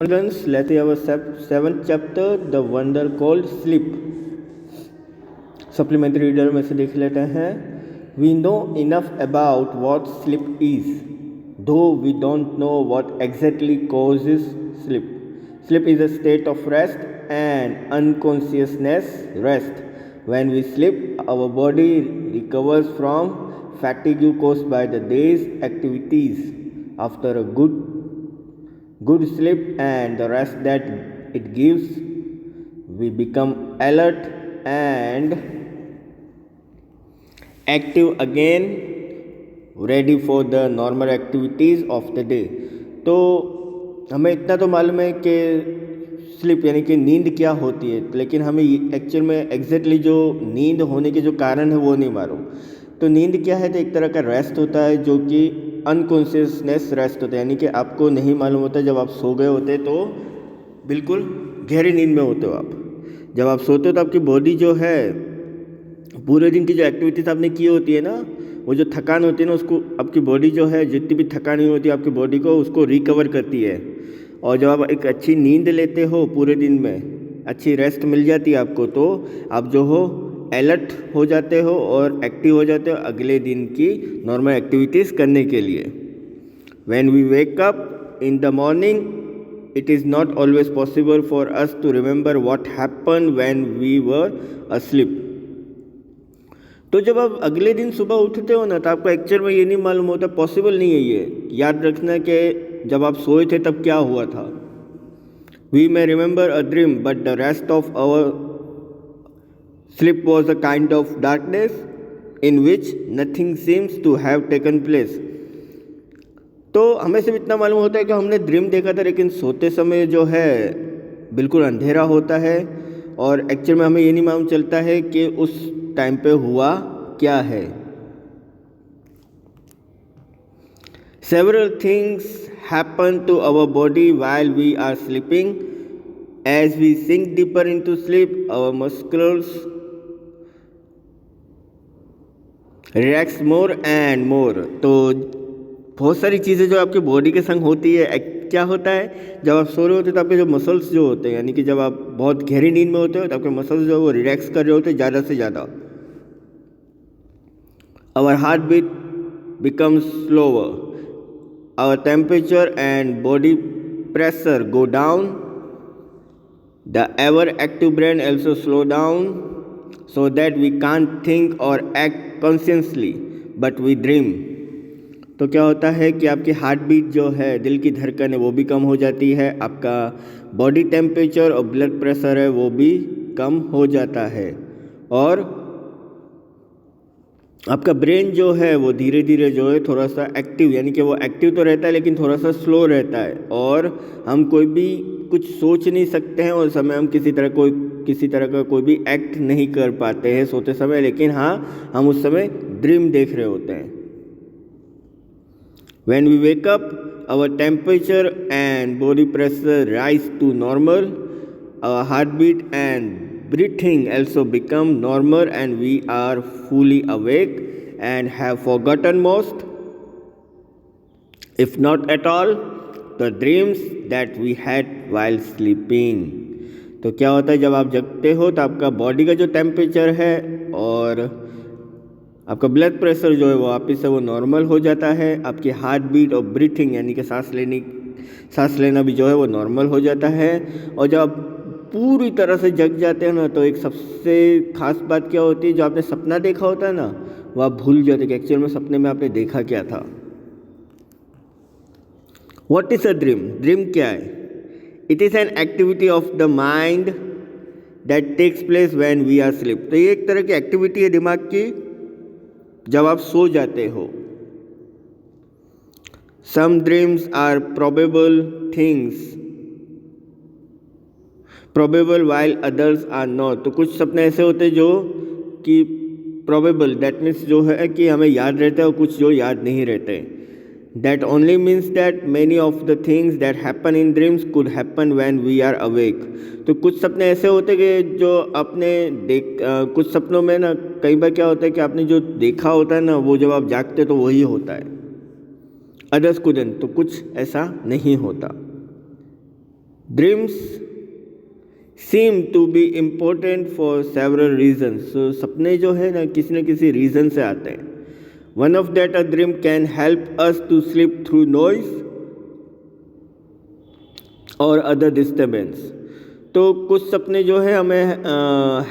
Students, let's have a seventh chapter, the wonder called sleep. Supplementary reader में से देख लेते हैं. We know enough about what sleep is, though we don't know what exactly causes sleep. Sleep is a state of rest and unconsciousness rest. When we sleep, our body recovers from fatigue caused by the day's activities. After a good sleep and the rest that it gives, we become alert and active again, ready for the normal activities of the day. तो हमें इतना तो मालूम है कि sleep यानी कि नींद क्या होती है, लेकिन हमें एक्चुअल में एग्जैक्टली जो नींद होने के जो कारण है वो नहीं मालूम. तो नींद क्या है? तो एक तरह का रेस्ट होता है जो कि अनकॉन्शियसनेस रेस्ट होता है, यानी कि आपको नहीं मालूम होता. जब आप सो गए होते तो बिल्कुल गहरी नींद में होते हो आप. जब आप सोते हो तो आपकी बॉडी जो है पूरे दिन की जो एक्टिविटीज़ आपने की होती है ना, वो जो थकान होती है ना, उसको आपकी बॉडी जो है जितनी भी थकान होती है आपकी बॉडी को उसको रिकवर करती है. और जब आप एक अच्छी नींद लेते हो, पूरे दिन में अच्छी रेस्ट मिल जाती है आपको, तो आप जो हो अलर्ट हो जाते हो और एक्टिव हो जाते हो अगले दिन की नॉर्मल एक्टिविटीज़ करने के लिए. When we wake up in the morning, it is not always possible for us to remember what happened when we were asleep. तो जब आप अगले दिन सुबह उठते हो ना, तो आपको एक्चुअल में ये नहीं मालूम होता, पॉसिबल नहीं है ये याद रखना कि जब आप सोए थे तब क्या हुआ था. We may remember a dream, but the rest of our sleep was a kind of darkness in which nothing seems to have taken place. तो हमें सिर्फ इतना मालूम होता है कि हमने ड्रीम देखा था, लेकिन सोते समय जो है बिल्कुल अंधेरा होता है और एक्चुअल में हमें ये नहीं मालूम चलता है कि उस टाइम पे हुआ क्या है. Several things happen to our body while we are sleeping. As we sink deeper into sleep, our muscles relax more and more. तो बहुत सारी चीज़ें जो आपकी बॉडी के संग होती है. क्या होता है जब आप सो रहे होते हो तो आपके जो मसल्स जो होते हैं, यानी कि जब आप बहुत गहरी नींद में होते हो तो आपके मसल्स जो वो रिलैक्स कर रहे होते हैं ज़्यादा से ज़्यादा. Our heartbeat becomes slower. Our temperature and body pressure go down. The ever active brain also slow down so that we can't think or act consciously, but we dream. तो क्या होता है कि आपकी हार्ट बीट जो है, दिल की धड़कन है, वो भी कम हो जाती है. आपका बॉडी टेम्परेचर और ब्लड प्रेशर है वो भी कम हो जाता है. और आपका ब्रेन जो है वो धीरे धीरे जो है थोड़ा सा एक्टिव, यानी कि वो एक्टिव तो रहता है लेकिन थोड़ा सा स्लो रहता है. और हम कोई भी कुछ सोच नहीं सकते हैं और समय हम किसी तरह का कोई भी एक्ट नहीं कर पाते हैं सोते समय, लेकिन हाँ हम उस समय ड्रीम देख रहे होते हैं. When we wake up, our temperature and body pressure rise to normal. Our heartbeat and breathing also become normal, and we are fully awake and have forgotten most, if not at all, the dreams that we had while sleeping. तो क्या होता है जब आप जगते हो तो आपका बॉडी का जो टेम्परेचर है और आपका ब्लड प्रेशर जो है वो वापस से वो नॉर्मल हो जाता है. आपकी हार्ट बीट और ब्रीथिंग यानी कि सांस लेना भी जो है वो नॉर्मल हो जाता है. और जब आप पूरी तरह से जग जाते हैं ना, तो एक सबसे खास बात क्या होती है, जो आपने सपना देखा होता है ना, वो आप भूल जाते हैं कि एक्चुअल में सपने में आपने देखा क्या था. What is a dream? Dream क्या है? It is an activity of the mind that takes place when we are sleep. तो ये एक तरह की एक्टिविटी है दिमाग की जब आप सो जाते हो. Some dreams are probable while others are not. तो कुछ सपने ऐसे होते हैं जो कि probable, that means जो है कि हमें याद रहता है, और कुछ जो याद नहीं रहते. That only means that many of the things that happen in dreams could happen when we are awake. तो कुछ सपने ऐसे होते हैं कि जो आपने कुछ सपनों में ना कई बार क्या होता है कि आपने जो देखा होता है ना, वो जब आप जागते तो वही होता है. अदर्स couldn't, तो कुछ ऐसा नहीं होता. Dreams seem to be important for several reason. So सपने जो है ना किसी रीज़न से आते हैं। One of that a dream can help us to sleep through noise और अदर डिस्टर्बेंस। तो कुछ सपने जो है हमें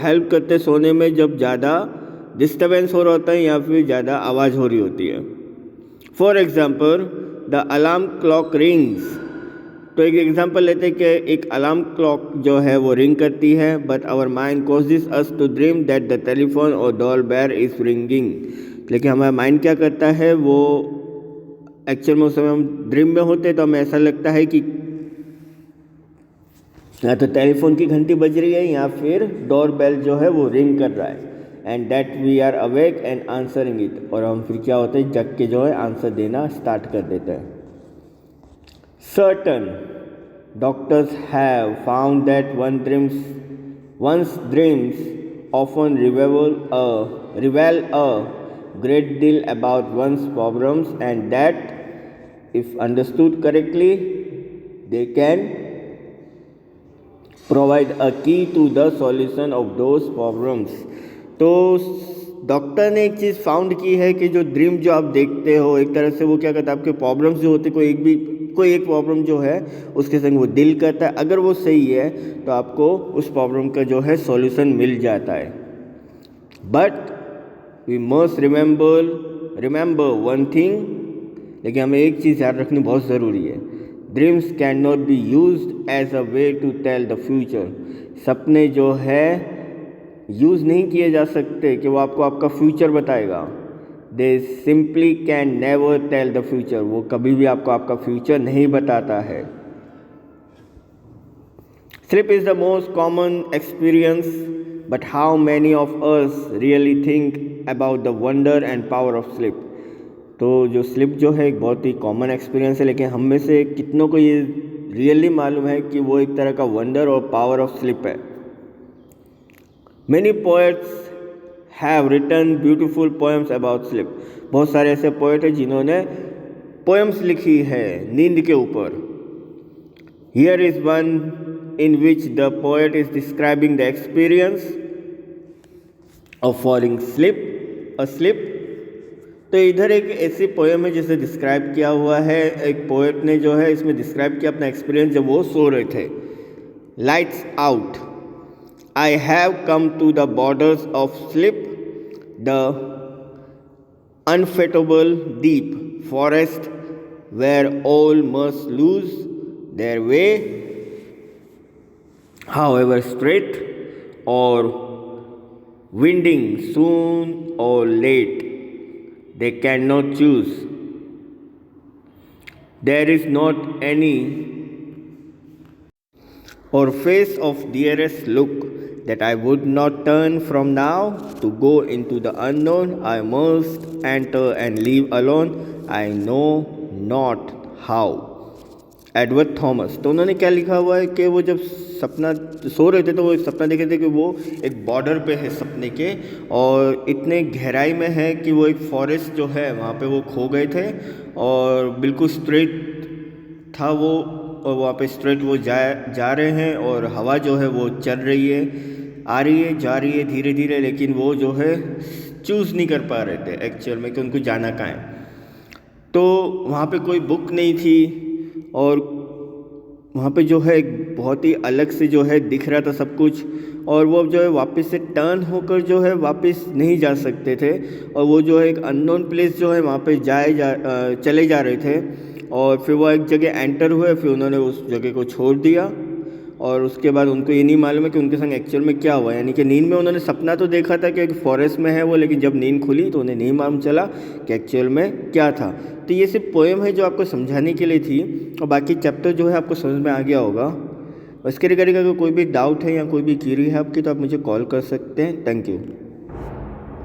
हेल्प करते सोने में जब ज़्यादा डिस्टर्बेंस हो रहा होता है या फिर ज़्यादा आवाज़ हो रही होती है। For example the alarm clock rings. तो एक एग्जांपल लेते हैं कि एक अलार्म क्लॉक जो है वो रिंग करती है, but our mind causes us to dream that the telephone और डोर बेल इज रिंगिंग। लेकिन हमारा माइंड क्या करता है, वो एक्चुअल में उस समय हम ड्रीम में होते तो हमें ऐसा लगता है कि या तो टेलीफोन की घंटी बज रही है या फिर डोर बेल जो है वो रिंग कर रहा है, and that we are awake and answering it. और हम फिर क्या होता है, जग के जो है आंसर देना स्टार्ट कर देते हैं। Certain doctors have found that one's dreams often reveal a great deal about one's problems, and that, if understood correctly, they can provide a key to the solution of those problems. तो doctor ने एक चीज़ found की है कि जो dream जो आप देखते हो एक तरह से वो क्या करता है, आपके प्रॉब्लम्स जो होते कोई एक प्रॉब्लम जो है उसके संग वो डील करता है। अगर वो सही है तो आपको उस प्रॉब्लम का जो है सॉल्यूशन मिल जाता है। But we must remember one thing, लेकिन हमें एक चीज़ याद रखनी बहुत ज़रूरी है। Dreams can not be used as a way to tell the future. सपने जो है यूज़ नहीं किए जा सकते कि वो आपको आपका फ्यूचर बताएगा। They simply can never tell the future. वो कभी भी आपको आपका फ्यूचर नहीं बताता है। Sleep is the most common experience, but how many of us really think about the wonder and power of sleep. तो जो स्लीप जो है एक बहुत ही कॉमन एक्सपीरियंस है, लेकिन हम में से कितनों को ये रियली मालूम है कि वो एक तरह का वंडर और पावर ऑफ स्लीप है। Many poets have written beautiful poems about sleep. बहुत सारे ऐसे पोएट हैं जिन्होंने पोएम्स लिखी है नींद के ऊपर। Here is one in which the poet is describing the experience of falling asleep. तो इधर एक ऐसी पोएम है जिसे डिस्क्राइब किया हुआ है, एक पोएट ने जो है इसमें डिस्क्राइब किया अपना एक्सपीरियंस जब वो सो रहे थे। Lights out. I have come to the borders of sleep, the unfathomable deep forest where all must lose their way, however straight or winding, soon or late, they cannot choose. There is not any or face of dearest look that I would not turn from now to go into the unknown. I must enter and leave alone, I know not how. Edward Thomas. तो उन्होंने क्या लिखा हुआ है कि वो जब सपना सो रहे थे तो वो एक सपना देखे थे कि वो एक बॉर्डर पे है सपने के, और इतने गहराई में है कि वो एक फॉरेस्ट जो है वहाँ पे वो खो गए थे, और बिल्कुल स्ट्रेट था वो, और वहाँ पे स्ट्रेट वो जा रहे हैं, और हवा जो है वो चल रही है, आ रही है, जा रही है धीरे धीरे, लेकिन वो जो है चूज़ नहीं कर पा रहे थे एक्चुअल में कि उनको जाना कहाँ है। तो वहाँ पे कोई बुक नहीं थी, और वहाँ पे जो है बहुत ही अलग से जो है दिख रहा था सब कुछ, और वो जो है वापस से टर्न होकर जो है वापस नहीं जा सकते थे, और वो जो है एक अननोन प्लेस जो है वहाँ पे चले जा रहे थे, और फिर वो एक जगह एंटर हुए, फिर उन्होंने उस जगह को छोड़ दिया, और उसके बाद उनको ये नहीं मालूम है कि उनके संग एक्चुअल में क्या हुआ। यानी कि नींद में उन्होंने सपना तो देखा था कि एक फॉरेस्ट में है वो, लेकिन जब नींद खुली तो उन्हें नहीं मालूम चला कि एक्चुअल में क्या था। तो ये सिर्फ पोएम है जो आपको समझाने के लिए थी, और बाकी चैप्टर जो है आपको समझ में आ गया होगा। इसके रिगार्डिंग अगर कोई भी डाउट है या कोई भी क्वेरी है आपकी तो आप मुझे कॉल कर सकते हैं। Thank you.